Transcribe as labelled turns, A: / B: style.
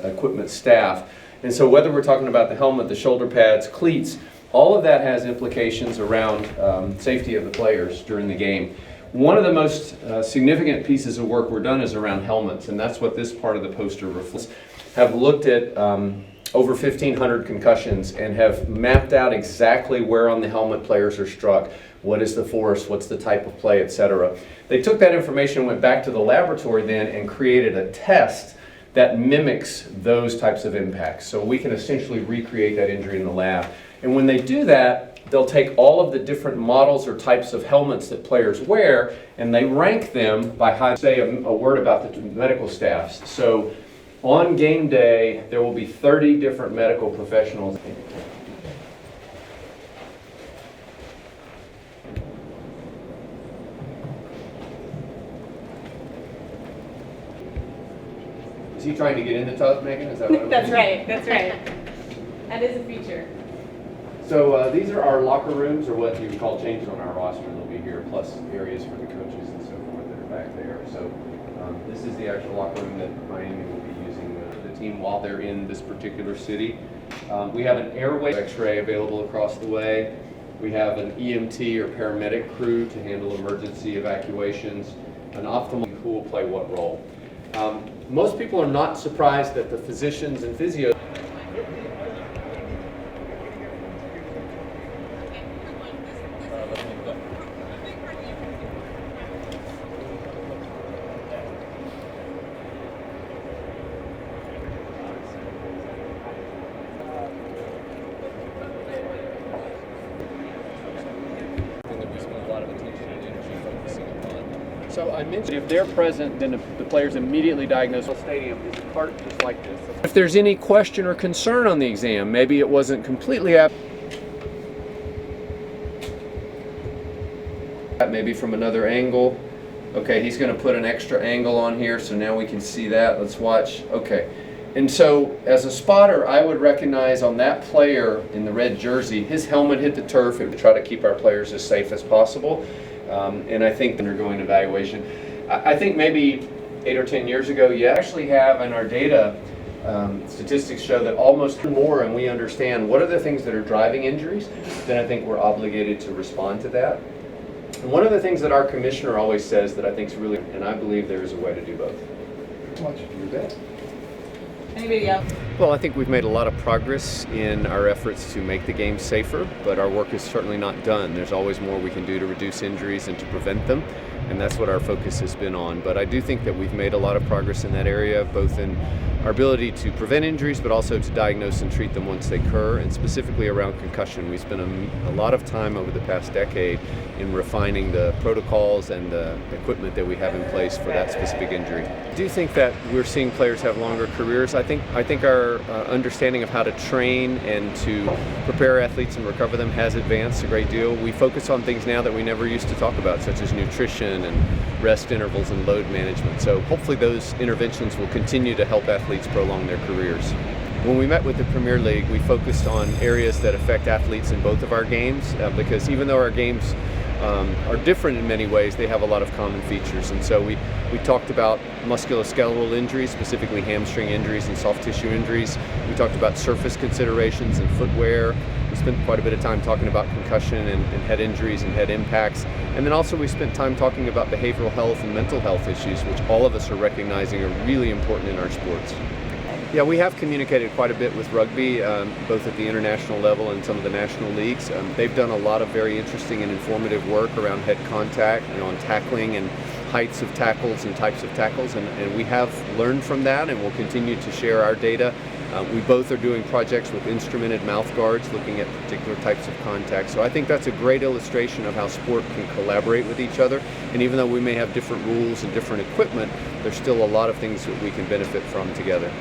A: equipment staff. And so whether we're talking about the helmet, the shoulder pads, cleats, all of that has implications around safety of the players during the game. One of the most significant pieces of work we're done is around helmets, and that's what this part of the poster reflects. Have looked at over 1,500 concussions and have mapped out exactly where on the helmet players are struck, what is the force, what's the type of play, etc. They took that information, went back to the laboratory then, and created a test that mimics those types of impacts. So we can essentially recreate that injury in the lab. And when they do that, they'll take all of the different models or types of helmets that players wear, and they rank them by how, say a word about the medical staffs. So on game day, there will be 30 different medical professionals. Is he trying to get into Tut, Megan? Is that what
B: That's right, that's right. That is a feature.
A: So these are our locker rooms, or what you would call changes on our roster. They'll be here, plus areas for the coaches and so forth that are back there. So this is the actual locker room that Miami will be using the team while they're in this particular city. We have an airway x-ray available across the way. We have an EMT or paramedic crew to handle emergency evacuations. An optimal who will play what role. Most people are not surprised that the physicians and physios. So I mentioned if they're present, then the players immediately diagnose. The stadium is a cart just like this. If there's any question or concern on the exam, maybe it wasn't completely maybe from another angle. Okay, he's going to put an extra angle on here, so now we can see that. Let's watch. Okay. And so as a spotter, I would recognize on that player in the red jersey, his helmet hit the turf. It would try to keep our players as safe as possible. And I think undergoing evaluation. I think maybe 8 or 10 years ago, you actually have in our data, statistics show that almost more, and we understand what are the things that are driving injuries, then I think we're obligated to respond to that. And one of the things that our commissioner always says that I think is really, and I believe there is a way to do both. You bet.
B: Anybody else?
A: Well, I think we've made a lot of progress in our efforts to make the game safer, but our work is certainly not done. There's always more we can do to reduce injuries and to prevent them, and that's what our focus has been on. But I do think that we've made a lot of progress in that area, both in our ability to prevent injuries, but also to diagnose and treat them once they occur, and specifically around concussion. We spent a lot of time over the past decade in refining the protocols and the equipment that we have in place for that specific injury. I do think that we're seeing players have longer careers. I think our understanding of how to train and to prepare athletes and recover them has advanced a great deal. We focus on things now that we never used to talk about, such as nutrition and rest intervals and load management. So hopefully those interventions will continue to help athletes prolong their careers. When we met with the Premier League, we focused on areas that affect athletes in both of our games, because even though our games are different in many ways, they have a lot of common features. And so we talked about musculoskeletal injuries, specifically hamstring injuries and soft tissue injuries. We talked about surface considerations and footwear. We spent quite a bit of time talking about concussion and head injuries and head impacts. And then also we spent time talking about behavioral health and mental health issues, which all of us are recognizing are really important in our sports. Yeah, we have communicated quite a bit with rugby, both at the international level and some of the national leagues. They've done a lot of very interesting and informative work around head contact, on tackling and heights of tackles and types of tackles, and we have learned from that, and we'll continue to share our data. We both are doing projects with instrumented mouth guards, looking at particular types of contact. So I think that's a great illustration of how sport can collaborate with each other. And even though we may have different rules and different equipment, there's still a lot of things that we can benefit from together.